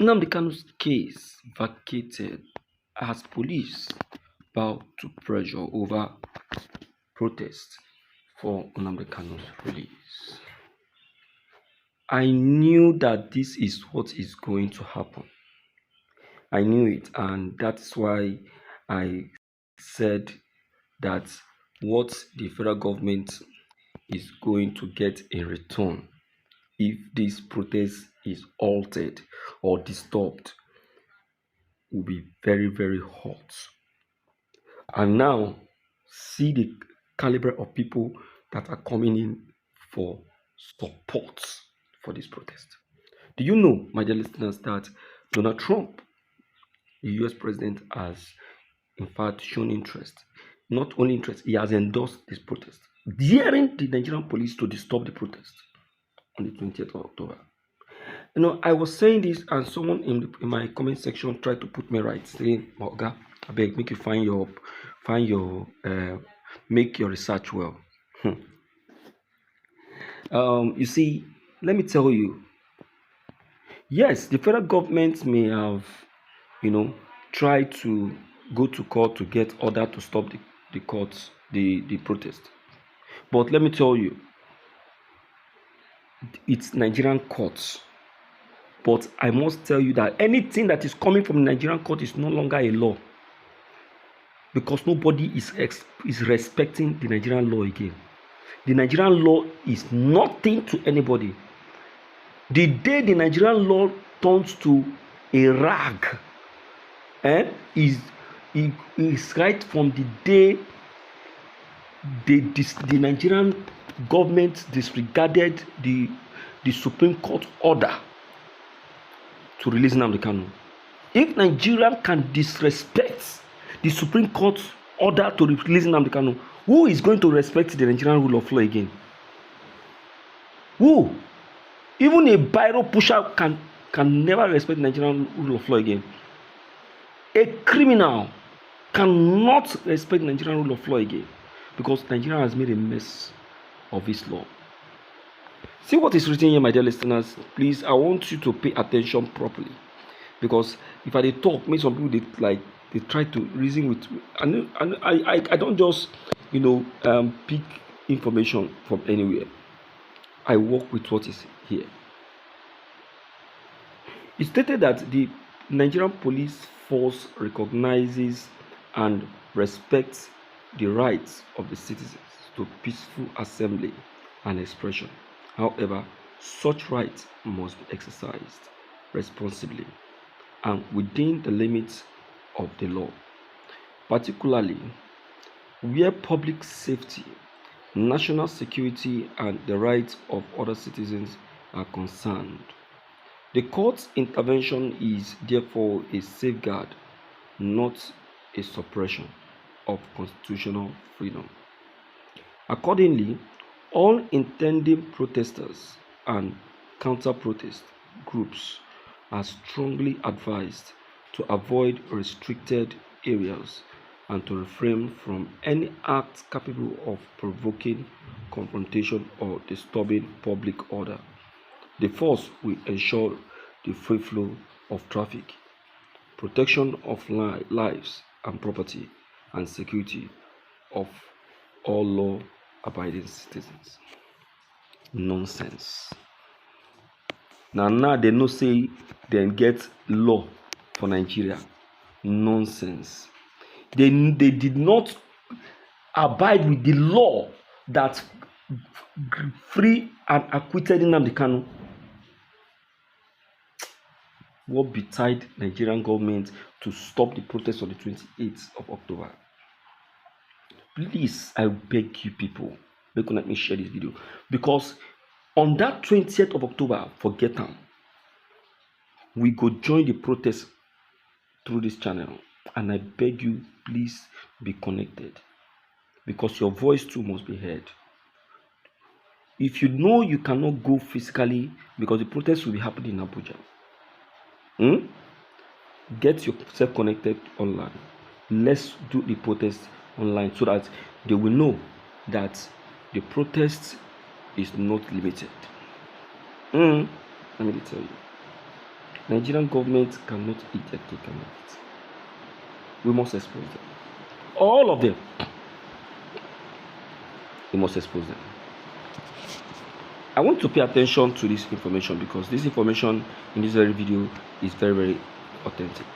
Nnamdi Kanu's case vacated as police bow to pressure over protest for Nnamdi Kanu's release. I knew that this is what is going to happen. I knew it, and that's why I said that what the federal government is going to get in return if this protest is altered or disturbed will be very, very hot. And now see the caliber of people that are coming in for support for this protest. Do you know, my dear listeners, that Donald Trump, the US president, has in fact shown interest? Not only interest, he has endorsed this protest, daring the Nigerian police to disturb the protest on the 20th of October. You know, I was saying this, and someone in my comment section tried to put me right, saying, "Oga, I beg, make you make your research well." You see, let me tell you. Yes, the federal government may have, tried to go to court to get order to stop the protest. But let me tell you, it's Nigerian courts. But I must tell you that anything that is coming from the Nigerian court is no longer a law, because nobody is respecting the Nigerian law again. The Nigerian law is nothing to anybody. The day the Nigerian law turns to a rag, is right from the day the Nigerian government disregarded the Supreme Court order to release Nnamdi Kanu. If Nigeria can disrespect the Supreme Court order to release Nnamdi Kanu, who is going to respect the Nigerian rule of law again? Who? Even a biro pusher can never respect the Nigerian rule of law again. A criminal cannot respect the Nigerian rule of law again, because Nigeria has made a mess of its law. See what is written here, my dear listeners. Please, I want you to pay attention properly, because if I talk, maybe some people they try to reason with. I don't just pick information from anywhere. I work with what is here. It stated that the Nigerian police force recognizes and respects the rights of the citizens to peaceful assembly and expression. However, such rights must be exercised responsibly and within the limits of the law, particularly where public safety, national security, and the rights of other citizens are concerned. The court's intervention is therefore a safeguard, not a suppression of constitutional freedom. Accordingly, all intending protesters and counter-protest groups are strongly advised to avoid restricted areas and to refrain from any act capable of provoking confrontation or disturbing public order. The force will ensure the free flow of traffic, protection of lives and property, and security of all law-abiding citizens. Nonsense. Now they no say they get law for Nigeria. Nonsense. They did not abide with the law that free and acquitted Nnamdi Kanu. What betide Nigerian government to stop the protest on the 28th of October? Please, I beg you people, make let me share this video, because on that 20th of October, forget them. We go join the protest through this channel, and I beg you, please be connected, because your voice too must be heard. If you know you cannot go physically, because the protest will be happening in Abuja, get yourself connected online. Let's do the protest online so that they will know that the protest is not limited. Let me tell you. Nigerian government cannot eat their cake and eat it. We must expose them. All of them. We must expose them. I want to pay attention to this information because this information in this very video is very, very authentic.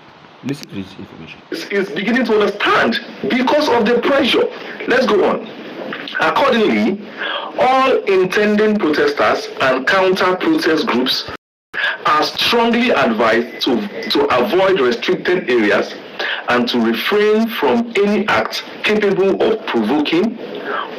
Listen to this information. Is beginning to understand because of the pressure. Let's go on. Accordingly, all intending protesters and counter-protest groups are strongly advised to avoid restricted areas and to refrain from any act capable of provoking,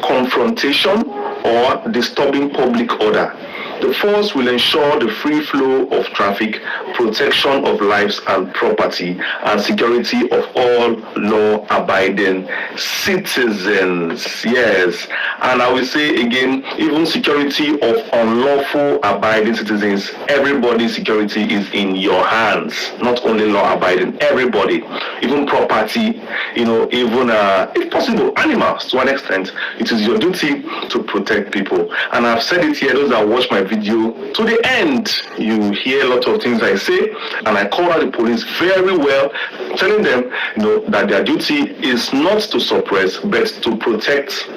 confrontation, or disturbing public order. The force will ensure the free flow of traffic, protection of lives and property, and security of all law-abiding citizens. Yes, and I will say again, even security of unlawful abiding citizens, everybody's security is in your hands, not only law-abiding, everybody, even property, even if possible, animals to an extent. It is your duty to protect people. And I've said it here, those that watch my video to the end, you hear a lot of things I say, and I call out the police very well, telling them that their duty is not to suppress but to protect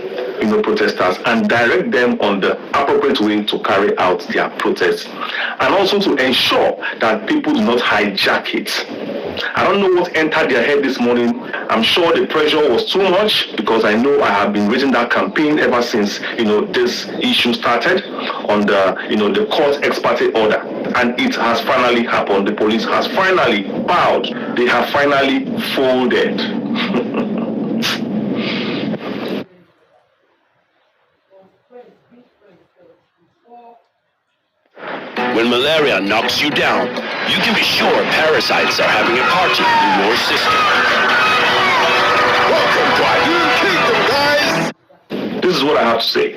protesters and direct them on the appropriate way to carry out their protests, and also to ensure that people do not hijack it. I don't know what entered their head this morning. I'm sure the pressure was too much, because I know I have been raising that campaign ever since this issue started on the court ex parte order, and it has finally happened. The police has finally bowed. They have finally folded. When malaria knocks you down, you can be sure parasites are having a party in your system. Welcome to our new kingdom, guys! This is what I have to say.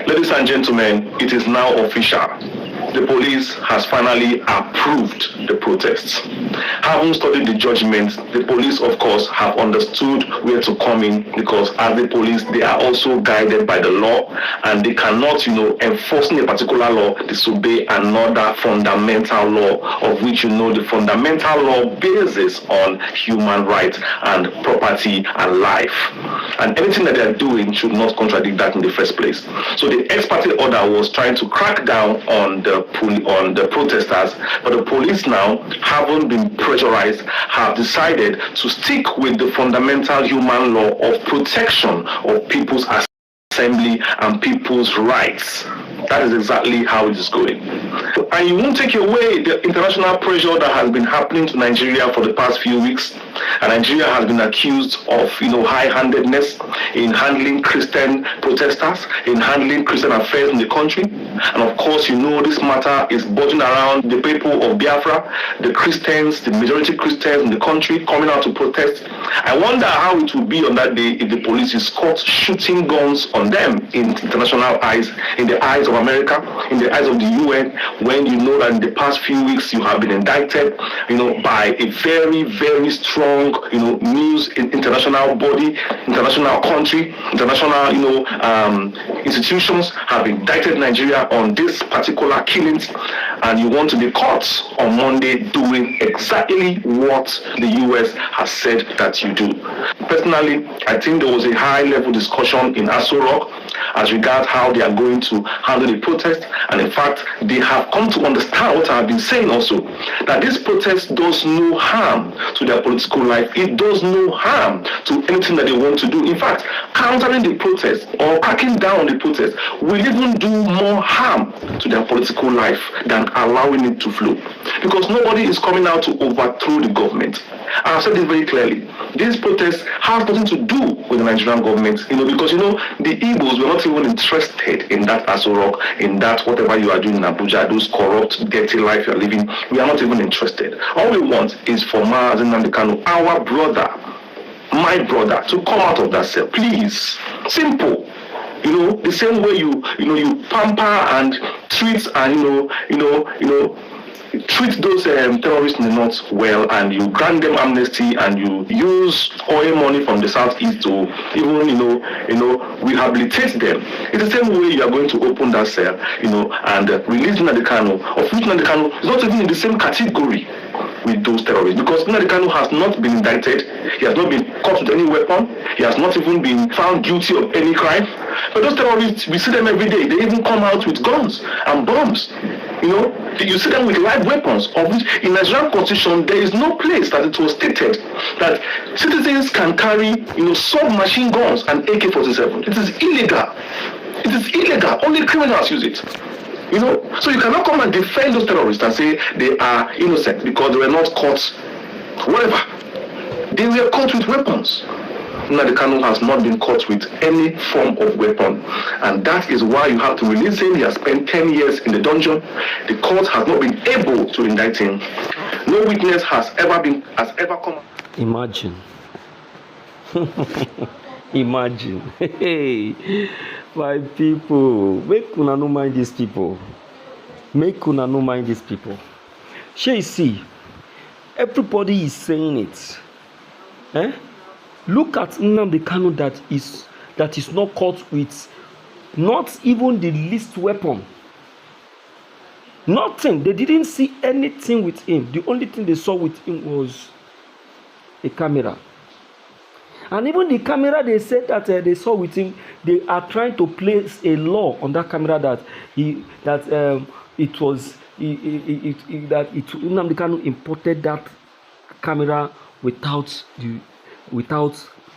Ladies and gentlemen, it is now official. The police has finally approved the protests. Having studied the judgment, the police, of course, have understood where to come in, because as the police, they are also guided by the law, and they cannot, enforcing a particular law, disobey another fundamental law, of which the fundamental law bases on human rights and property and life. And anything that they are doing should not contradict that in the first place. So the ex parte order was trying to crack down on the protesters, but the police now, haven't been pressurized, have decided to stick with the fundamental human law of protection of people's assembly and people's rights. That is exactly how it is going. And you won't take away the international pressure that has been happening to Nigeria for the past few weeks. And Nigeria has been accused of, high-handedness in handling Christian protesters, in handling Christian affairs in the country. And of course, this matter is buzzing around the people of Biafra, the Christians, the majority Christians in the country coming out to protest. I wonder how it will be on that day if the police is caught shooting guns on them in international eyes, in the eyes of America, in the eyes of the UN, when you know that in the past few weeks you have been indicted, by a very, very strong, news international body, international country, international, institutions have indicted Nigeria on this particular killings, and you want to be caught on Monday doing exactly what the US has said that you do. Personally, I think there was a high-level discussion in Aso Rock as regards how they are going to handle the protest, and in fact, they have come to understand what I have been saying also, that this protest does no harm to their political life. It does no harm to anything that they want to do. In fact, countering the protest or cracking down on the protest will even do more harm to their political life than allowing it to flow, because nobody is coming out to overthrow the government. I have said this very clearly. This protest has nothing to do with the Nigerian government, because the Igbos were not even interested in that Aso Rock, in that whatever you are doing in Abuja, those corrupt, dirty life you are living. We are not even interested. All we want is for Nnamdi Kanu, our brother, my brother, to come out of that cell, please. Simple. The same way you pamper and treat and treat those terrorists in the north well, and you grant them amnesty, and you use oil money from the southeast to even rehabilitate them. It's the same way you are going to open that cell, and release Nnamdi Kanu, of which Nnamdi Kanu is not even in the same category with those terrorists, because Nnamdi Kanu has not been indicted, he has not been caught with any weapon, he has not even been found guilty of any crime. But those terrorists, we see them every day. They even come out with guns and bombs. You see them with live weapons, of which in Nigerian constitution there is no place that it was stated that citizens can carry submachine guns and AK-47. It is illegal. It is illegal. Only criminals use it. So you cannot come and defend those terrorists and say they are innocent because they were not caught. Whatever. They were caught with weapons. Nnamdi Kanu has not been caught with any form of weapon, and that is why you have to release him. He has spent 10 years in the dungeon. The court has not been able to indict him. No witness has ever come. Imagine. Imagine. Hey, my people, make una no mind these people. Make una no mind these people. Shall you see? Everybody is saying it. Look at Nnamdi Kanu that is not caught with not even the least weapon. Nothing. They didn't see anything with him. The only thing they saw with him was a camera. And even the camera they said that they saw with him, they are trying to place a law on that camera that Nnamdi Kanu imported that camera without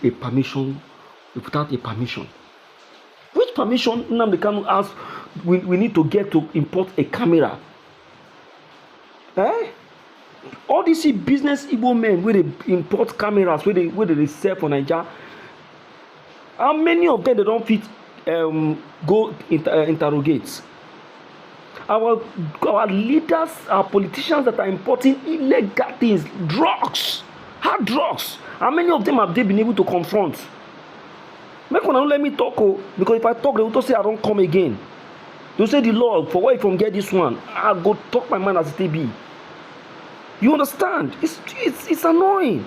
a permission. Which permission Nnamdi Kanu asked we need to get to import a camera? All these business Igbo men where they import cameras, where they sell for Nigeria, how many of them they don't fit go interrogate? Our leaders, our politicians that are importing illegal things, drugs, hard drugs, how many of them have they been able to confront? Make one let me talk, because if I talk, they will say I don't come again. They say the law for where you from get this one, I go talk my mind as it be. You understand? It's annoying.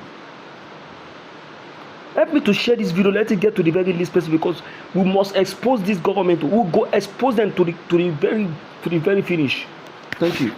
Help me to share this video. Let it get to the very least person, because we must expose this government. We'll go expose them to the very finish. Thank you.